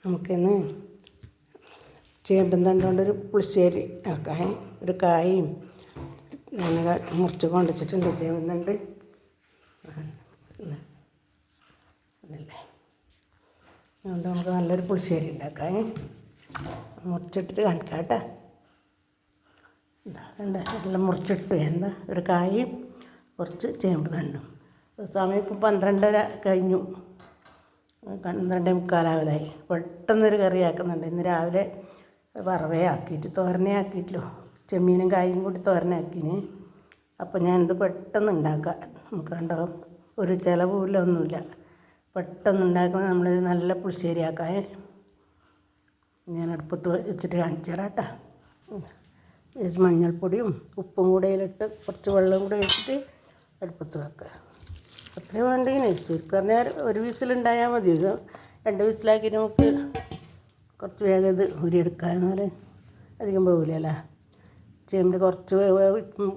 നമുക്കിന്ന് ചേമ്പും തണ്ട് കൊണ്ടൊരു പുളിശ്ശേരി ആക്കാൻ ഒരു കായും ഞാൻ മുറിച്ച് കൊണ്ടുവച്ചിട്ടുണ്ട്. ചേമ്പും തണ്ട് അതല്ലേ, അതുകൊണ്ട് നമുക്ക് നല്ലൊരു പുളിശ്ശേരി ഉണ്ടാക്കാൻ മുറിച്ചിട്ടിട്ട് കാണിക്കാം കേട്ടോ. എന്താ എല്ലാം മുറിച്ചിട്ട് ഒരു കായും കുറച്ച് ചേമ്പ് തണ്ടും. സമയം ഇപ്പം 12:30 കഴിഞ്ഞു, 12:45 പെട്ടെന്നൊരു കറി ആക്കുന്നുണ്ട്. ഇന്ന് രാവിലെ വറവയാക്കിയിട്ട് തോരനയാക്കിയിട്ടല്ലോ, ചെമ്മീനും കായും കൂടി തോരനാക്കിന്. അപ്പം ഞാനിത് പെട്ടെന്ന് ഉണ്ടാക്കാം. നമുക്ക് കണ്ടോ, ഒരു ചിലവുമില്ല, ഒന്നുമില്ല. പെട്ടെന്ന് ഉണ്ടാക്കുന്ന നമ്മൾ നല്ല പുളിശ്ശേരി ആക്കാൻ ഞാൻ അടുപ്പത്ത് വെച്ചിട്ട് കാണിച്ചു തരാം കേട്ടോ. മഞ്ഞൾപ്പൊടിയും ഉപ്പും കൂടെ ഇതിലിട്ട് കുറച്ച് വെള്ളം കൂടെ വെച്ചിട്ട് അടുപ്പത്ത് വെക്കുക. അത്രയും വേണ്ടെങ്കിൽ ശരിക്കും പറഞ്ഞാൽ ഒരു വിസിലുണ്ടായാൽ മതി. ഇത് 2 വിസിലാക്കി നമുക്ക് കുറച്ച് വേഗം ഇത് ഉരിയെടുക്കാം. എന്നാൽ അധികം പോകില്ലല്ലോ. ചേമ്പിൽ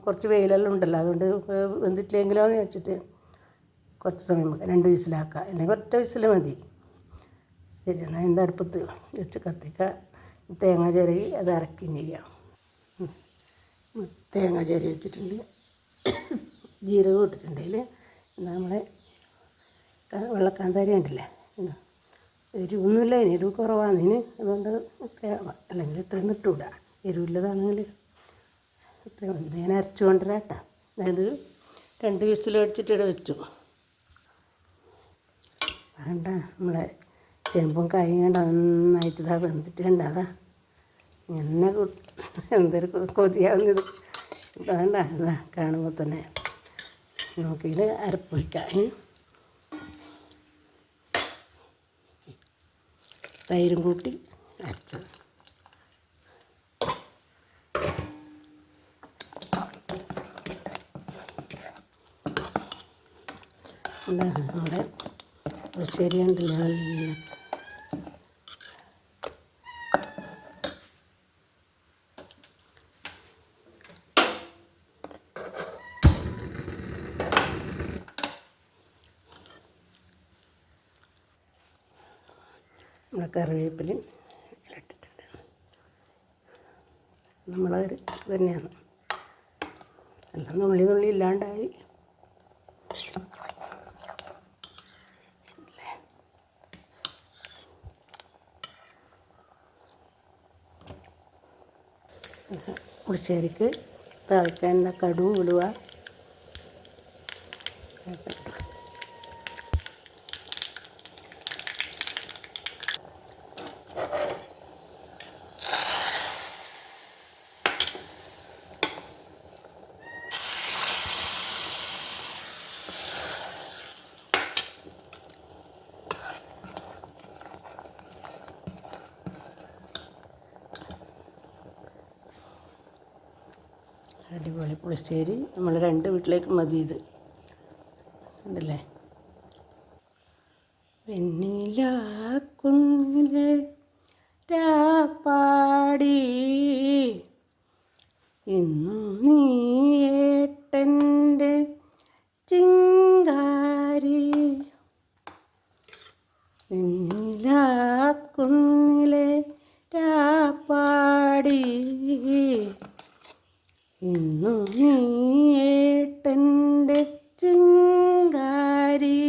കുറച്ച് വെയിലെല്ലാം ഉണ്ടല്ലോ, അതുകൊണ്ട് വെന്തിട്ടില്ലെങ്കിലോ എന്ന് വെച്ചിട്ട് കുറച്ച് സമയം 2 വിസിലാക്കുക, അല്ലെങ്കിൽ ഒറ്റ വിസിൽ മതി. ശരി, എന്നാൽ എൻ്റെ അടുപ്പത്ത് വെച്ച് കത്തിക്കുക. തേങ്ങ ചിരകി അത് അരക്കുകയും ചെയ്യാം. തേങ്ങ ചിരകി വെച്ചിട്ടുണ്ട്, ജീരകം ഇട്ടിട്ടുണ്ടെങ്കിൽ നമ്മളെ വെള്ളക്കാന്താരി ഉണ്ടല്ലേ, എരിവൊന്നുമില്ല, എരിവ് കുറവാണ് ഇതിന്. അതുകൊണ്ട് അല്ലെങ്കിൽ ഇത്രയും ഇട്ടുകൂടാ, എരിവില്ലതാണെങ്കിൽ ഇത്രയും ഞാൻ അരച്ചു കൊണ്ടുവരാം കേട്ടോ. അതായത് 2 വിസിൽ അടിച്ചിട്ട് വെച്ചു. വേണ്ട, നമ്മളെ ചേമ്പും കായും കണ്ട നന്നായിട്ട് ഇതാ വെന്തിട്ടുണ്ട്. അതാ എന്നെ എന്തൊരു കൊതിയാവുന്നത് വേണ്ട. ഇതാ കാണുമ്പോൾ തന്നെ നമുക്കിതിൽ അരപ്പ് വയ്ക്കാം. തൈരും കൂട്ടി അരച്ചത് നമ്മുടെ ശരിയുണ്ടല്ലോ. നമ്മുടെ കറിവേപ്പിലയും ഇട്ടിട്ടുണ്ട്. നമ്മളെ തന്നെയാണ്, എല്ലാം നുള്ളി ഇല്ലാണ്ടായി. പുളിശ്ശേരിക്ക് താളിക്കാൻ കടുക് ഇടുക. അടിപൊളി പുളിശ്ശേരി, നമ്മൾ 2 വീട്ടിലേക്ക് മതി. ഇത് ഉണ്ടല്ലേ. വെണ്ണിലാക്കുന്നിലെ രാപ്പാടി ഇന്നു നീ ഏട്ടൻ്റെ ചിങ്കാരി. വെണ്ണിലാക്കുന്നിലെ രാപ്പാടി ഇന്നു നീ ഏട്ടൻ്റെ ചിങ്കാരി.